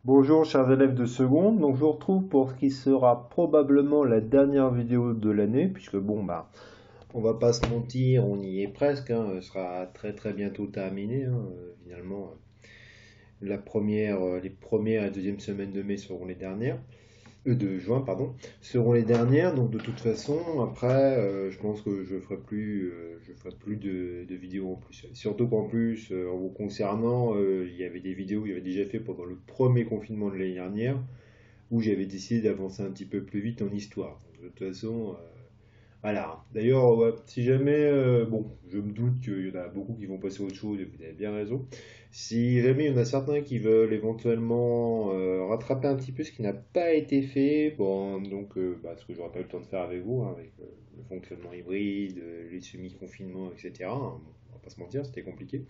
Bonjour chers élèves de seconde, donc je vous retrouve pour ce qui sera probablement la dernière vidéo de l'année, puisque on va pas se mentir, on y est presque, hein, ce sera très bientôt terminé, hein, finalement. Les premières et deuxième semaines de mai seront les dernières, de juin, pardon, seront les dernières, donc de toute façon, après, je pense que je ferai plus de vidéos en plus. Surtout qu'en plus, en vous concernant, il y avait des vidéos que j'avais déjà fait pendant le premier confinement de l'année dernière, où j'avais décidé d'avancer un petit peu plus vite en histoire. Donc, de toute façon, voilà. D'ailleurs, ouais, si jamais, bon, je me doute qu'il y en a beaucoup qui vont passer à autre chose, et vous avez bien raison. Si jamais il y en a certains qui veulent éventuellement rattraper un petit peu ce qui n'a pas été fait, bon, donc, ce que j'aurais pas eu le temps de faire avec vous, hein, avec le fonctionnement hybride, les semi-confinements, etc. Hein, bon, on va pas se mentir, c'était compliqué.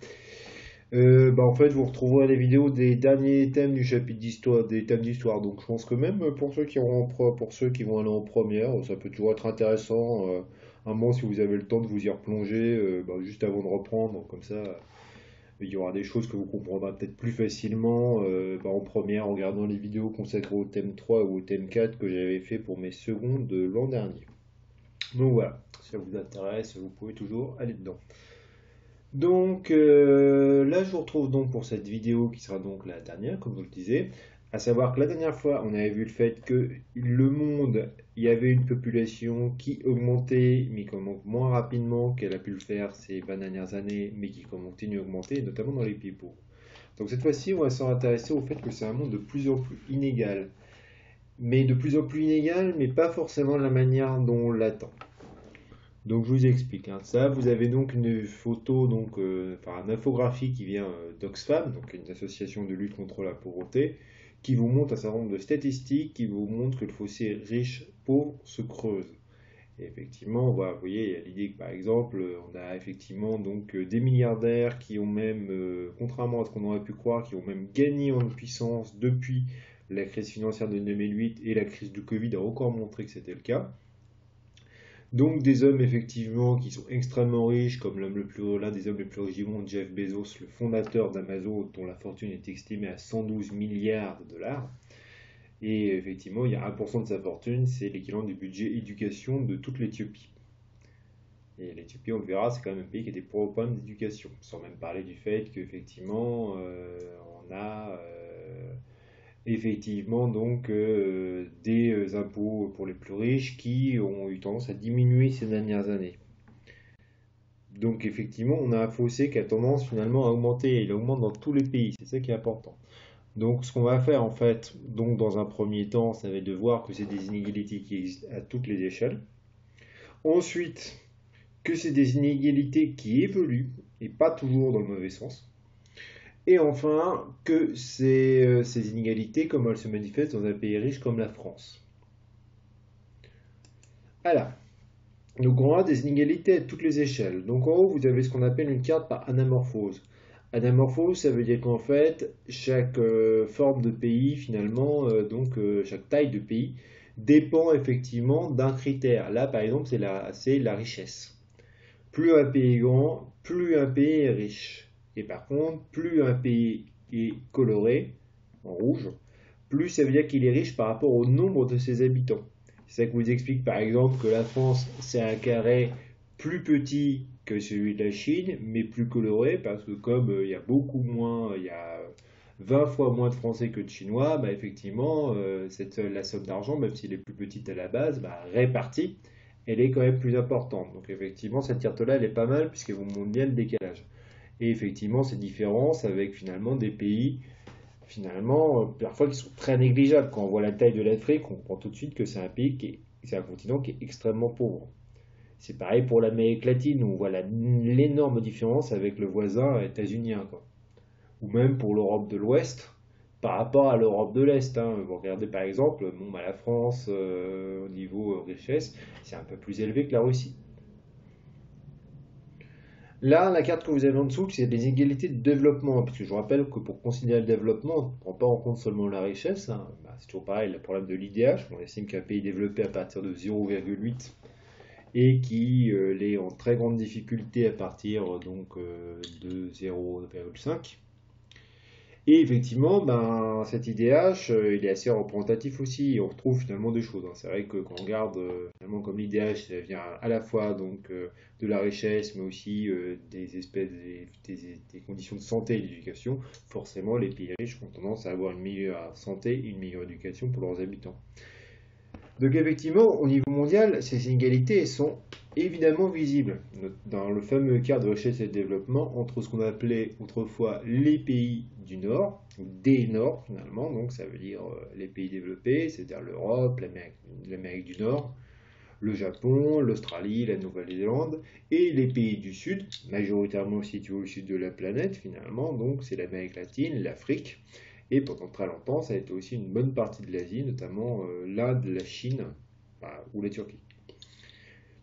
En fait, vous retrouverez les vidéos des derniers thèmes du chapitre d'histoire, des thèmes d'histoire. Donc, je pense que même pour ceux qui vont aller en première, ça peut toujours être intéressant. Un moment, si vous avez le temps de vous y replonger, juste avant de reprendre, comme ça, il y aura des choses que vous comprendrez peut-être plus facilement en première en regardant les vidéos consacrées au thème 3 ou au thème 4 que j'avais fait pour mes secondes de l'an dernier. Donc voilà, si ça vous intéresse, vous pouvez toujours aller dedans. Donc là, je vous retrouve donc pour cette vidéo qui sera donc la dernière, comme je le disais. À savoir que la dernière fois, on avait vu le fait que le monde, il y avait une population qui augmentait, mais qui augmente moins rapidement qu'elle a pu le faire ces 20 dernières années, mais qui continue à augmenter, notamment dans les pays pauvres. Donc cette fois-ci, on va s'intéresser au fait que c'est un monde de plus en plus inégal. Mais de plus en plus inégal, mais pas forcément de la manière dont on l'attend. Donc je vous explique, hein. Ça, vous avez donc une photo, une infographie qui vient d'Oxfam, donc une association de lutte contre la pauvreté, qui vous montre un certain nombre de statistiques qui vous montrent que le fossé riche-pauvre se creuse. Et effectivement, vous voyez, il y a l'idée que par exemple, on a effectivement des milliardaires qui ont même, contrairement à ce qu'on aurait pu croire, qui ont même gagné en puissance depuis la crise financière de 2008 et la crise du Covid a encore montré que c'était le cas. Donc des hommes effectivement qui sont extrêmement riches, comme l'un des hommes les plus riches du monde, Jeff Bezos, le fondateur d'Amazon, dont la fortune est estimée à 112 milliards de dollars. Et effectivement, il y a 1% de sa fortune, c'est l'équivalent du budget éducation de toute l'Éthiopie. Et l'Éthiopie, on le verra, c'est quand même un pays qui a des problèmes d'éducation, sans même parler du fait qu'effectivement, on a effectivement des impôts pour les plus riches qui ont eu tendance à diminuer ces dernières années. Donc effectivement, on a un fossé qui a tendance finalement à augmenter. Il augmente dans tous les pays, c'est ça qui est important. Donc ce qu'on va faire en fait, donc dans un premier temps, ça va être de voir que c'est des inégalités qui existent à toutes les échelles. Ensuite, que c'est des inégalités qui évoluent et pas toujours dans le mauvais sens. Et enfin, que ces inégalités, comme elles se manifestent dans un pays riche comme la France. Alors, donc on a des inégalités à toutes les échelles. Donc en haut, vous avez ce qu'on appelle une carte par anamorphose. Anamorphose, ça veut dire qu'en fait, chaque forme de pays, finalement, chaque taille de pays, dépend effectivement d'un critère. Là, par exemple, c'est la richesse. Plus un pays est grand, plus un pays est riche. Et par contre, plus un pays est coloré, en rouge, plus ça veut dire qu'il est riche par rapport au nombre de ses habitants. C'est ça qui vous explique par exemple que la France, c'est un carré plus petit que celui de la Chine, mais plus coloré, parce que comme il y a beaucoup moins, il y a 20 fois moins de Français que de Chinois, effectivement, la somme d'argent, même si elle est plus petite à la base, répartie, elle est quand même plus importante. Donc effectivement, cette carte-là, elle est pas mal, puisqu'elle vous montre bien le décalage. Et effectivement, ces différences avec finalement des pays parfois qui sont très négligeables. Quand on voit la taille de l'Afrique, on comprend tout de suite que c'est un continent qui est extrêmement pauvre. C'est pareil pour l'Amérique latine, où on voit l'énorme différence avec le voisin états-unien, quoi. Ou même pour l'Europe de l'Ouest, par rapport à l'Europe de l'Est, hein. Vous regardez par exemple, la France, au niveau richesse, c'est un peu plus élevé que la Russie. Là, la carte que vous avez en dessous, c'est des inégalités de développement. Parce que je vous rappelle que pour considérer le développement, on ne prend pas en compte seulement la richesse, hein. C'est toujours pareil, le problème de l'IDH. On estime qu'un pays développé à partir de 0,8 et qui est en très grande difficulté à partir de 0,5. Et effectivement, ben, cet IDH, il est assez représentatif aussi. On retrouve finalement des choses, hein. C'est vrai que quand on regarde finalement comme l'IDH, ça vient à la fois donc de la richesse, mais aussi des espèces, des conditions de santé et d'éducation. Forcément, les pays riches ont tendance à avoir une meilleure santé et une meilleure éducation pour leurs habitants. Donc effectivement, au niveau mondial, ces inégalités sont évidemment visibles dans le fameux quart de richesse et de développement entre ce qu'on appelait autrefois les pays du Nord, ou des Nord finalement, donc ça veut dire les pays développés, c'est-à-dire l'Europe, l'Amérique du Nord, le Japon, l'Australie, la Nouvelle-Zélande, et les pays du Sud, majoritairement situés au sud de la planète finalement, donc c'est l'Amérique latine, l'Afrique, et pendant très longtemps, ça a été aussi une bonne partie de l'Asie, notamment l'Inde, la Chine ou la Turquie.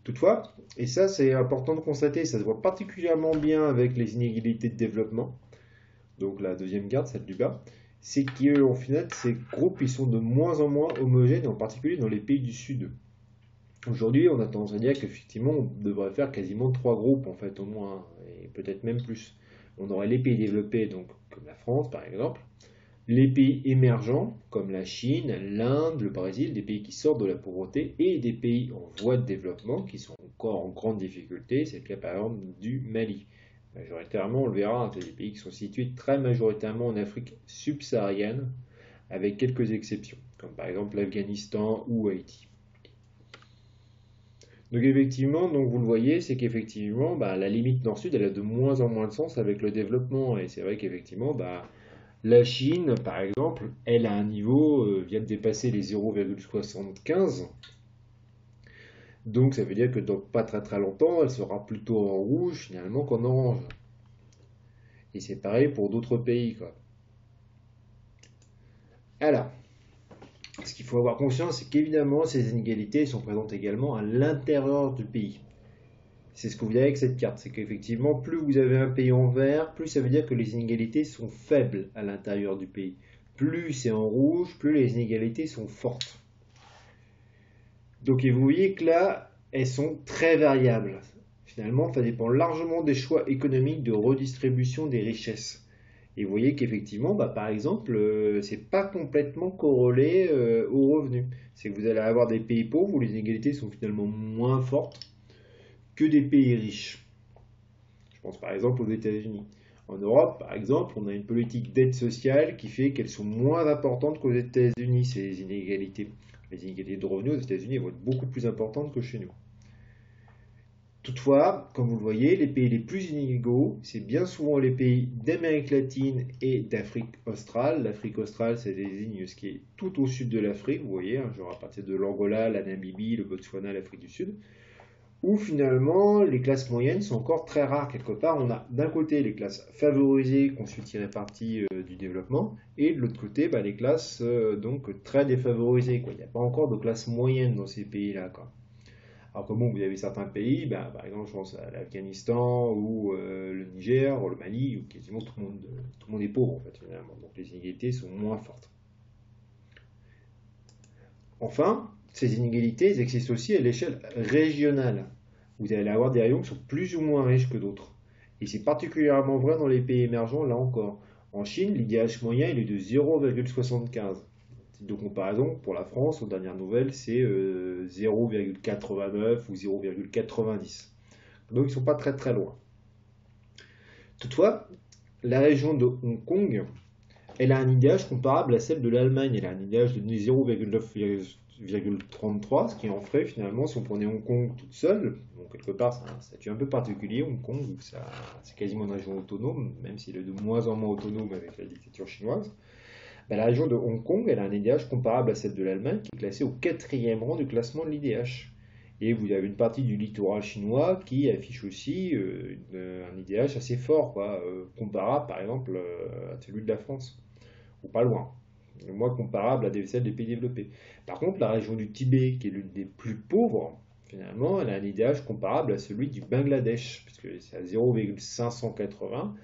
Toutefois, et ça c'est important de constater, ça se voit particulièrement bien avec les inégalités de développement, donc la deuxième carte, celle du bas, c'est qu'en final, ces groupes ils sont de moins en moins homogènes, en particulier dans les pays du Sud. Aujourd'hui, on a tendance à dire qu'effectivement, on devrait faire quasiment trois groupes, en fait, au moins, et peut-être même plus. On aurait les pays développés, donc comme la France par exemple, les pays émergents, comme la Chine, l'Inde, le Brésil, des pays qui sortent de la pauvreté, et des pays en voie de développement qui sont encore en grande difficulté. C'est le cas par exemple du Mali. Majoritairement, on le verra, c'est des pays qui sont situés très majoritairement en Afrique subsaharienne, avec quelques exceptions, comme par exemple l'Afghanistan ou Haïti. Donc effectivement, donc vous le voyez, c'est qu'effectivement, la limite nord-sud, elle a de moins en moins de sens avec le développement. Et c'est vrai qu'effectivement, la Chine, par exemple, elle a un niveau, vient de dépasser les 0,75. Donc ça veut dire que dans pas très très longtemps, elle sera plutôt en rouge finalement qu'en orange. Et c'est pareil pour d'autres pays, quoi. Alors, ce qu'il faut avoir conscience, c'est qu'évidemment, ces inégalités sont présentes également à l'intérieur du pays. C'est ce que vous avez avec cette carte, c'est qu'effectivement, plus vous avez un pays en vert, plus ça veut dire que les inégalités sont faibles à l'intérieur du pays. Plus c'est en rouge, plus les inégalités sont fortes. Donc vous voyez que là, elles sont très variables. Finalement, ça dépend largement des choix économiques de redistribution des richesses. Et vous voyez qu'effectivement, par exemple, c'est pas complètement corrélé aux revenus. C'est que vous allez avoir des pays pauvres où les inégalités sont finalement moins fortes que des pays riches. Je pense par exemple aux États-Unis. En Europe, par exemple, on a une politique d'aide sociale qui fait qu'elles sont moins importantes qu'aux États-Unis, ces inégalités. Les inégalités de revenus aux États-Unis vont être beaucoup plus importantes que chez nous. Toutefois, comme vous le voyez, les pays les plus inégaux, c'est bien souvent les pays d'Amérique latine et d'Afrique australe. L'Afrique australe, ça désigne ce qui est tout au sud de l'Afrique, vous voyez, genre à partir de l'Angola, la Namibie, le Botswana, l'Afrique du Sud, où finalement les classes moyennes sont encore très rares quelque part. On a d'un côté les classes favorisées qui ont su tirer parti du développement, et de l'autre côté les classes donc très défavorisées, quoi. Il n'y a pas encore de classe moyenne dans ces pays-là, quoi. Alors que bon, vous avez certains pays, par exemple, je pense à l'Afghanistan ou le Niger, ou le Mali, où quasiment tout le monde est pauvre, en fait, finalement. Donc les inégalités sont moins fortes. Enfin, ces inégalités elles existent aussi à l'échelle régionale. Vous allez avoir des régions qui sont plus ou moins riches que d'autres. Et c'est particulièrement vrai dans les pays émergents, là encore. En Chine, l'IDH moyen il est de 0,75. De comparaison, pour la France, aux dernières nouvelles, c'est 0,89 ou 0,90. Donc ils ne sont pas très très loin. Toutefois, la région de Hong Kong, elle a un IDH comparable à celle de l'Allemagne. Elle a un IDH de 0,9,33, ce qui en ferait finalement, si on prenait Hong Kong toute seule, donc quelque part c'est un statut un peu particulier, Hong Kong, où c'est quasiment une région autonome, même s'il est de moins en moins autonome avec la dictature chinoise. La région de Hong Kong, elle a un IDH comparable à celle de l'Allemagne, qui est classée au 4e rang du classement de l'IDH. Et vous avez une partie du littoral chinois qui affiche aussi un IDH assez fort, comparable par exemple à celui de la France, ou pas loin, moins comparable à celles des pays développés. Par contre, la région du Tibet, qui est l'une des plus pauvres, finalement, elle a un IDH comparable à celui du Bangladesh, puisque c'est à 0,580.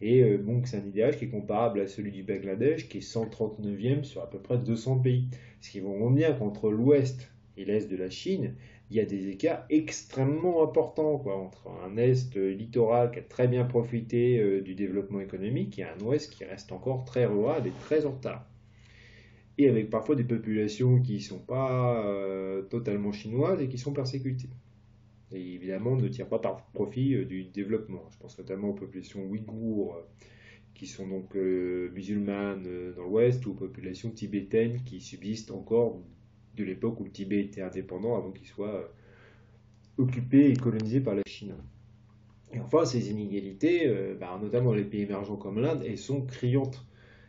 Et donc c'est un IDH qui est comparable à celui du Bangladesh, qui est 139e sur à peu près 200 pays. Ce qui veut dire qu'entre l'ouest et l'est de la Chine, il y a des écarts extrêmement importants quoi, entre un Est littoral qui a très bien profité du développement économique et un Ouest qui reste encore très rural et très en retard. Et avec parfois des populations qui ne sont pas totalement chinoises et qui sont persécutées. Et évidemment ne tirent pas par profit du développement. Je pense notamment aux populations ouïghours qui sont donc musulmanes dans l'Ouest ou aux populations tibétaines qui subsistent encore de l'époque où le Tibet était indépendant avant qu'il soit occupé et colonisé par la Chine. Et enfin, ces inégalités, notamment dans les pays émergents comme l'Inde, elles sont criantes.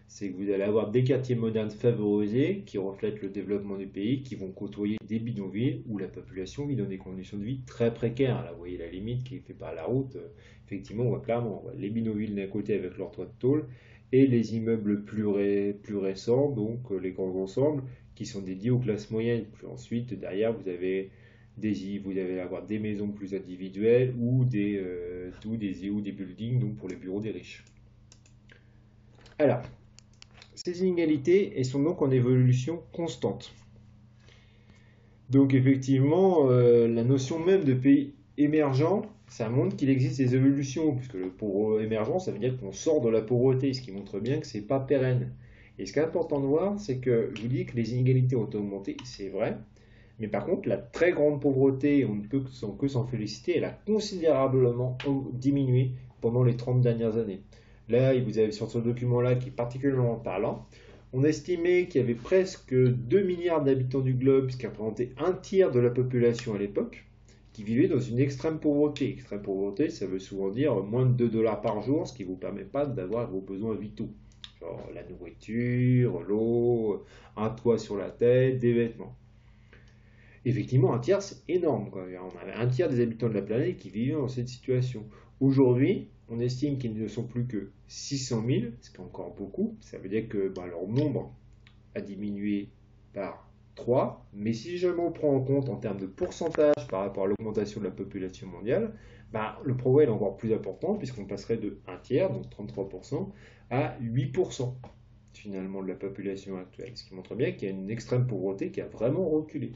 C'est que vous allez avoir des quartiers modernes favorisés qui reflètent le développement du pays, qui vont côtoyer des bidonvilles où la population vit dans des conditions de vie très précaires. Là, vous voyez la limite qui est faite par la route. Effectivement, on voit clairement les bidonvilles d'un côté avec leur toit de tôle et les immeubles plus récents, donc les grands ensembles, qui sont dédiés aux classes moyennes. Puis ensuite, derrière, vous allez avoir des maisons plus individuelles ou des buildings donc pour les bureaux des riches. Alors, ces inégalités, elles sont donc en évolution constante. Donc effectivement, la notion même de pays émergent, ça montre qu'il existe des évolutions, puisque le pauvre émergent, ça veut dire qu'on sort de la pauvreté, ce qui montre bien que c'est pas pérenne. Et ce qui est important de voir, c'est que je vous dis que les inégalités ont augmenté, c'est vrai, mais par contre, la très grande pauvreté, on ne peut que s'en féliciter, elle a considérablement diminué pendant les 30 dernières années. Là, vous avez sur ce document-là qui est particulièrement parlant. On estimait qu'il y avait presque 2 milliards d'habitants du globe, ce qui représentait un tiers de la population à l'époque, qui vivaient dans une extrême pauvreté. Extrême pauvreté, ça veut souvent dire moins de 2 dollars par jour, ce qui ne vous permet pas d'avoir vos besoins vitaux. Genre la nourriture, l'eau, un toit sur la tête, des vêtements. Effectivement, un tiers, c'est énorme, quoi. On avait un tiers des habitants de la planète qui vivaient dans cette situation. Aujourd'hui, on estime qu'ils ne sont plus que 600 000, ce qui est encore beaucoup. Ça veut dire que leur nombre a diminué par 3. Mais si jamais on prend en compte en termes de pourcentage par rapport à l'augmentation de la population mondiale, le progrès est encore plus important puisqu'on passerait de 1 tiers, donc 33%, à 8% finalement de la population actuelle. Ce qui montre bien qu'il y a une extrême pauvreté qui a vraiment reculé.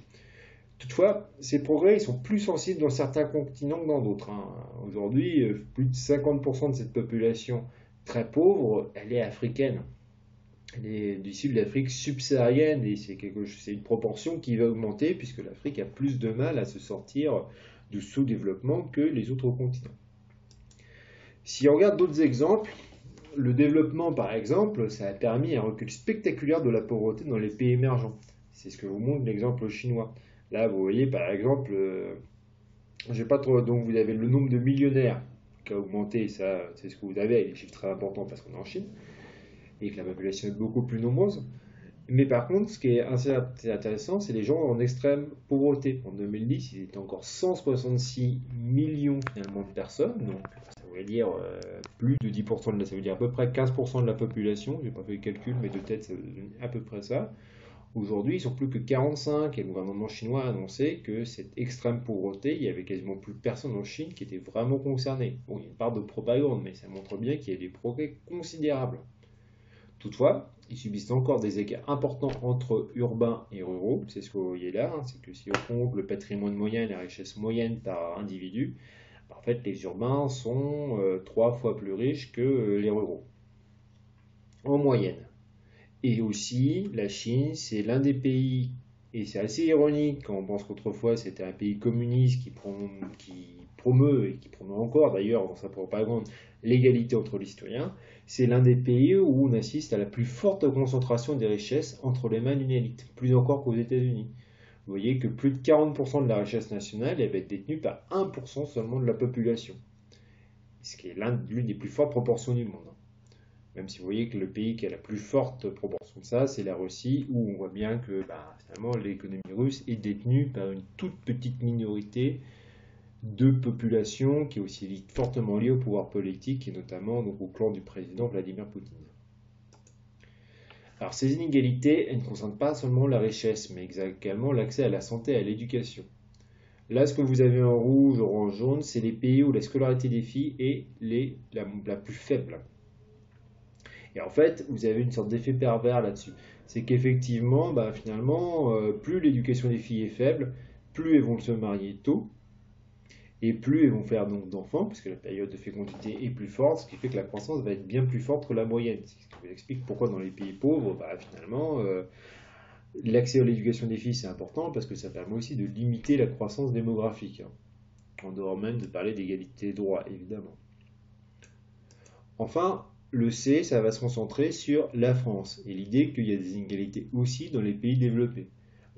Toutefois, ces progrès ils sont plus sensibles dans certains continents que dans d'autres. Aujourd'hui, plus de 50% de cette population très pauvre, elle est africaine. Elle est issue de l'Afrique subsaharienne et c'est une proportion qui va augmenter puisque l'Afrique a plus de mal à se sortir du sous-développement que les autres continents. Si on regarde d'autres exemples, le développement par exemple, ça a permis un recul spectaculaire de la pauvreté dans les pays émergents. C'est ce que vous montre l'exemple chinois. Là, vous voyez, par exemple, donc vous avez le nombre de millionnaires qui a augmenté, ça, c'est ce que vous avez, avec des chiffres très importants parce qu'on est en Chine, et que la population est beaucoup plus nombreuse. Mais par contre, ce qui est assez intéressant, c'est les gens en extrême pauvreté. En 2010, il était encore 166 millions finalement de personnes, donc ça veut dire plus de 10% ça veut dire à peu près 15% de la population, j'ai pas fait le calcul, mais de tête, ça veut dire à peu près ça. Aujourd'hui, ils sont plus que 45 et le gouvernement chinois a annoncé que cette extrême pauvreté, il y avait quasiment plus personne en Chine qui était vraiment concerné. Bon, il y a une part de propagande, mais ça montre bien qu'il y a des progrès considérables. Toutefois, il subsiste encore des écarts importants entre urbains et ruraux. C'est ce que vous voyez là, c'est que si on compte le patrimoine moyen et la richesse moyenne par individu, en fait, les urbains sont 3 fois plus riches que les ruraux, en moyenne. Et aussi, la Chine, c'est l'un des pays, et c'est assez ironique quand on pense qu'autrefois c'était un pays communiste qui promeut, et qui promeut encore d'ailleurs dans sa propagande, l'égalité entre les citoyens, c'est l'un des pays où on assiste à la plus forte concentration des richesses entre les mains d'une élite, plus encore qu'aux États-Unis. Vous voyez que plus de 40% de la richesse nationale va être détenue par 1% seulement de la population, ce qui est l'une des plus fortes proportions du monde. Même si vous voyez que le pays qui a la plus forte proportion de ça, c'est la Russie, où on voit bien que finalement l'économie russe est détenue par une toute petite minorité de population qui est aussi fortement liée au pouvoir politique et notamment donc, au clan du président Vladimir Poutine. Alors ces inégalités, elles ne concernent pas seulement la richesse, mais également l'accès à la santé et à l'éducation. Là, ce que vous avez en rouge, orange, jaune, c'est les pays où la scolarité des filles est la plus faible. Et en fait, vous avez une sorte d'effet pervers là-dessus. C'est qu'effectivement, finalement, plus l'éducation des filles est faible, plus elles vont se marier tôt, et plus elles vont faire donc d'enfants, puisque la période de fécondité est plus forte, ce qui fait que la croissance va être bien plus forte que la moyenne. Ce qui vous explique pourquoi dans les pays pauvres, finalement, l'accès à l'éducation des filles c'est important, parce que ça permet aussi de limiter la croissance démographique, hein, en dehors même de parler d'égalité de droits, évidemment. Enfin, le C, ça va se concentrer sur la France, et l'idée qu'il y a des inégalités aussi dans les pays développés.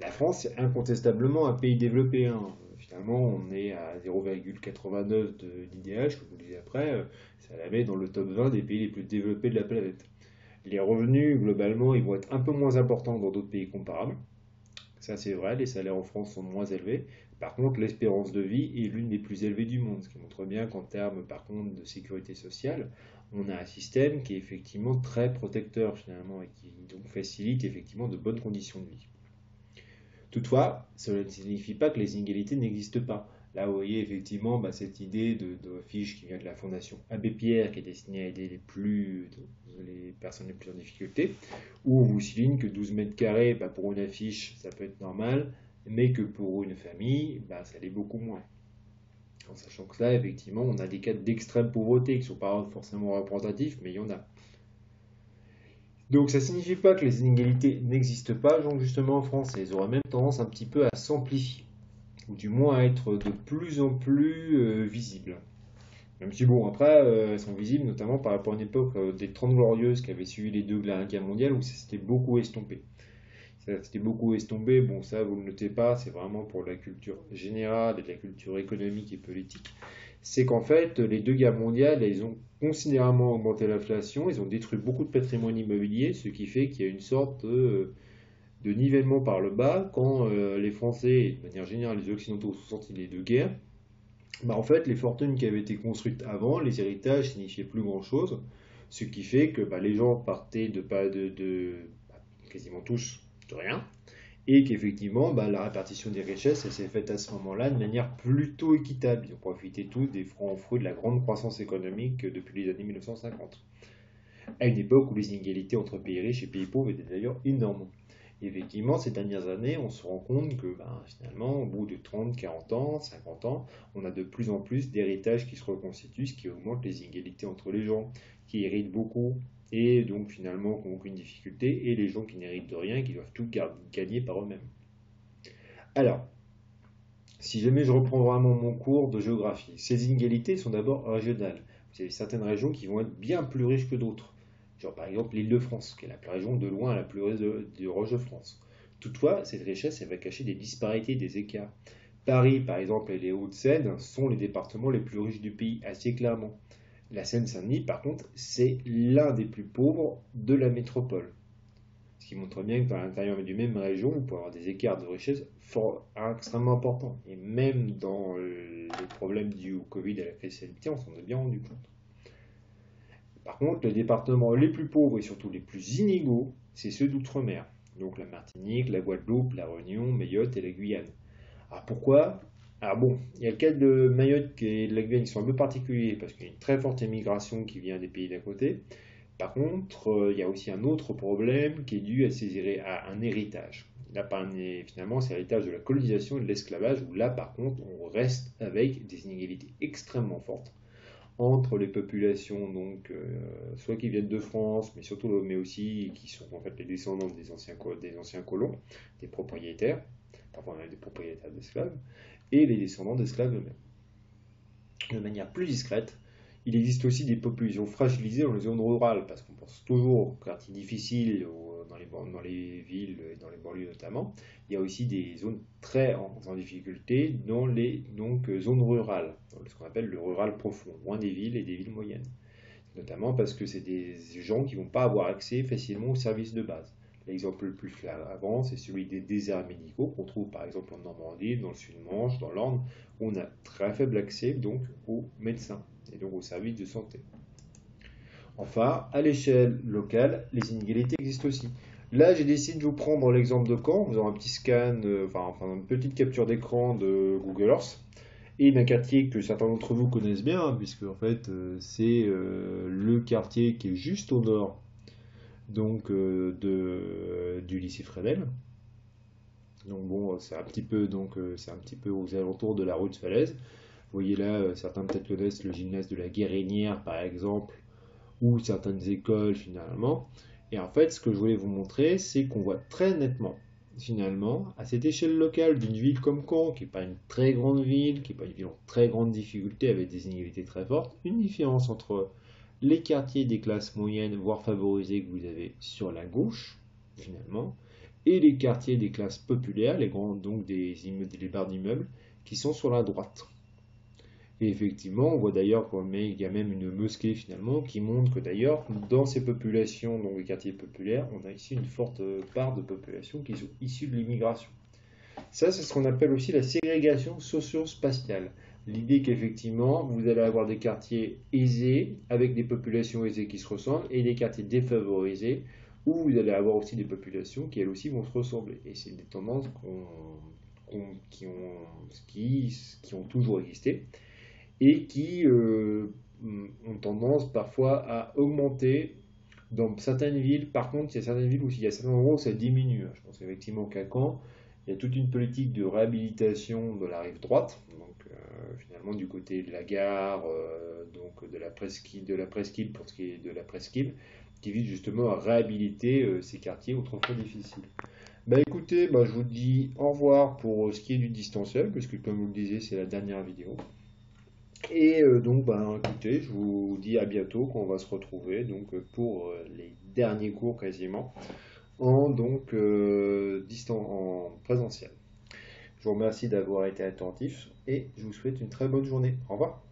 La France, c'est incontestablement un pays développé, hein. Finalement, on est à 0,89 de l'IDH, comme vous le disiez après, ça la met dans le top 20 des pays les plus développés de la planète. Les revenus, globalement, ils vont être un peu moins importants dans d'autres pays comparables. Ça, c'est vrai, les salaires en France sont moins élevés. Par contre, l'espérance de vie est l'une des plus élevées du monde, ce qui montre bien qu'en termes, par contre, de sécurité sociale, on a un système qui est effectivement très protecteur, finalement, et qui donc facilite effectivement de bonnes conditions de vie. Toutefois, cela ne signifie pas que les inégalités n'existent pas. Là, vous voyez effectivement cette idée de fiche qui vient de la fondation Abbé Pierre, qui est destinée à aider les personnes les plus en difficulté, où on vous souligne que 12 mètres carrés, pour une affiche, ça peut être normal, mais que pour une famille, ça l'est beaucoup moins. En sachant que là, effectivement, on a des cas d'extrême pauvreté qui ne sont pas forcément représentatifs, mais il y en a. Donc ça ne signifie pas que les inégalités n'existent pas, donc justement en France, elles auraient même tendance un petit peu à s'amplifier, ou du moins à être de plus en plus visibles. Même si bon, après, elles sont visibles notamment par rapport à une époque des 30 Glorieuses qui avaient suivi les deux guerres mondiales, où ça s'était beaucoup estompé. Ça s'était beaucoup estompé, bon ça vous ne le notez pas, c'est vraiment pour la culture générale et la culture économique et politique. C'est qu'en fait, les deux guerres mondiales, elles ont considérablement augmenté l'inflation, ils ont détruit beaucoup de patrimoine immobilier, ce qui fait qu'il y a une sorte de nivellement par le bas quand les Français, et de manière générale les Occidentaux, sont sortis des deux guerres. En fait, les fortunes qui avaient été construites avant, les héritages signifiaient plus grand-chose, ce qui fait que les gens partaient de quasiment tous de rien, et qu'effectivement, la répartition des richesses, elle s'est faite à ce moment-là de manière plutôt équitable. Ils ont profité tous des fruits de la grande croissance économique depuis les années 1950, à une époque où les inégalités entre pays riches et pays pauvres étaient d'ailleurs énormes. Et effectivement, ces dernières années, on se rend compte que finalement, au bout de 30, 40 ans, 50 ans, on a de plus en plus d'héritages qui se reconstituent, ce qui augmente les inégalités entre les gens qui héritent beaucoup et donc finalement qui n'ont aucune difficulté, et les gens qui n'héritent de rien et qui doivent tout gagner par eux-mêmes. Alors, si jamais je reprends vraiment mon cours de géographie, ces inégalités sont d'abord régionales. Vous avez certaines régions qui vont être bien plus riches que d'autres. Genre par exemple l'Île-de-France, qui est la région de loin la plus riche de Roche-de-France. Toutefois, cette richesse, elle va cacher des disparités, des écarts. Paris, par exemple, et les Hauts-de-Seine sont les départements les plus riches du pays, assez clairement. La Seine-Saint-Denis, par contre, c'est l'un des plus pauvres de la métropole. Ce qui montre bien que dans l'intérieur d'une même région, vous pouvez avoir des écarts de richesse extrêmement importants. Et même dans les problèmes dus au Covid et à la crise sanitaire, on s'en est bien rendu compte. Par contre, les départements les plus pauvres et surtout les plus inégaux, c'est ceux d'outre-mer. Donc la Martinique, la Guadeloupe, la Réunion, Mayotte et la Guyane. Alors pourquoi? Alors bon, il y a le cas de Mayotte et de la Guyane qui sont un peu particuliers parce qu'il y a une très forte émigration qui vient des pays d'à côté. Par contre, il y a aussi un autre problème qui est dû à un héritage. Là, finalement, c'est l'héritage de la colonisation et de l'esclavage, où là, par contre, on reste avec des inégalités extrêmement fortes entre les populations, donc soit qui viennent de France, mais aussi qui sont en fait les descendants des anciens colons, des propriétaires, parfois on a des propriétaires d'esclaves, et les descendants d'esclaves eux-mêmes. De manière plus discrète, il existe aussi des populations fragilisées dans les zones rurales, parce qu'on pense toujours aux quartiers difficiles, dans les villes et dans les banlieues notamment. Il y a aussi des zones très en difficulté dans les zones rurales, dans ce qu'on appelle le rural profond, loin des villes et des villes moyennes. Notamment parce que c'est des gens qui ne vont pas avoir accès facilement aux services de base. L'exemple le plus flagrant, c'est celui des déserts médicaux qu'on trouve par exemple en Normandie, dans le Sud-Manche, dans l'Orne, où on a très faible accès donc aux médecins et donc aux services de santé. Enfin, à l'échelle locale, les inégalités existent aussi. Là, j'ai décidé de vous prendre l'exemple de Caen, en faisant un petit scan, une petite capture d'écran de Google Earth, et d'un quartier que certains d'entre vous connaissent bien, hein, puisque en fait, c'est le quartier qui est juste au nord donc, du lycée Fresnel. Donc bon, c'est un petit peu aux alentours de la rue de Falaise. Vous voyez là, certains peut-être connaissent le gymnase de la Guérinière par exemple, ou certaines écoles finalement. Et en fait, ce que je voulais vous montrer, c'est qu'on voit très nettement, finalement, à cette échelle locale d'une ville comme Caen, qui n'est pas une très grande ville, qui n'est pas une ville en très grande difficulté, avec des inégalités très fortes, une différence entre les quartiers des classes moyennes, voire favorisées que vous avez sur la gauche, finalement, et les quartiers des classes populaires, les grands, donc des immeubles, les barres d'immeubles, qui sont sur la droite. Et effectivement, on voit d'ailleurs qu'il y a même une mosquée finalement qui montre que d'ailleurs, dans ces populations, donc les quartiers populaires, on a ici une forte part de population qui sont issues de l'immigration. Ça, c'est ce qu'on appelle aussi la ségrégation socio-spatiale. L'idée qu'effectivement, vous allez avoir des quartiers aisés, avec des populations aisées qui se ressemblent, et des quartiers défavorisés, où vous allez avoir aussi des populations qui elles aussi vont se ressembler. Et c'est des tendances qui ont toujours existé et qui ont tendance parfois à augmenter dans certaines villes. Par contre, il y a certaines villes où il y a certains endroits où ça diminue. Je pense qu'effectivement qu'à Caen, il y a toute une politique de réhabilitation de la rive droite, donc finalement du côté de la gare, donc de la presqu'île pour ce qui est de la presqu'île, qui vise justement à réhabiliter ces quartiers autrefois difficiles. Bah écoutez, bah, je vous dis au revoir pour ce qui est du distanciel, parce que comme vous le disiez, c'est la dernière vidéo. Et donc, ben, écoutez, je vous dis à bientôt quand on va se retrouver donc, pour les derniers cours quasiment en présentiel. Je vous remercie d'avoir été attentif et je vous souhaite une très bonne journée. Au revoir.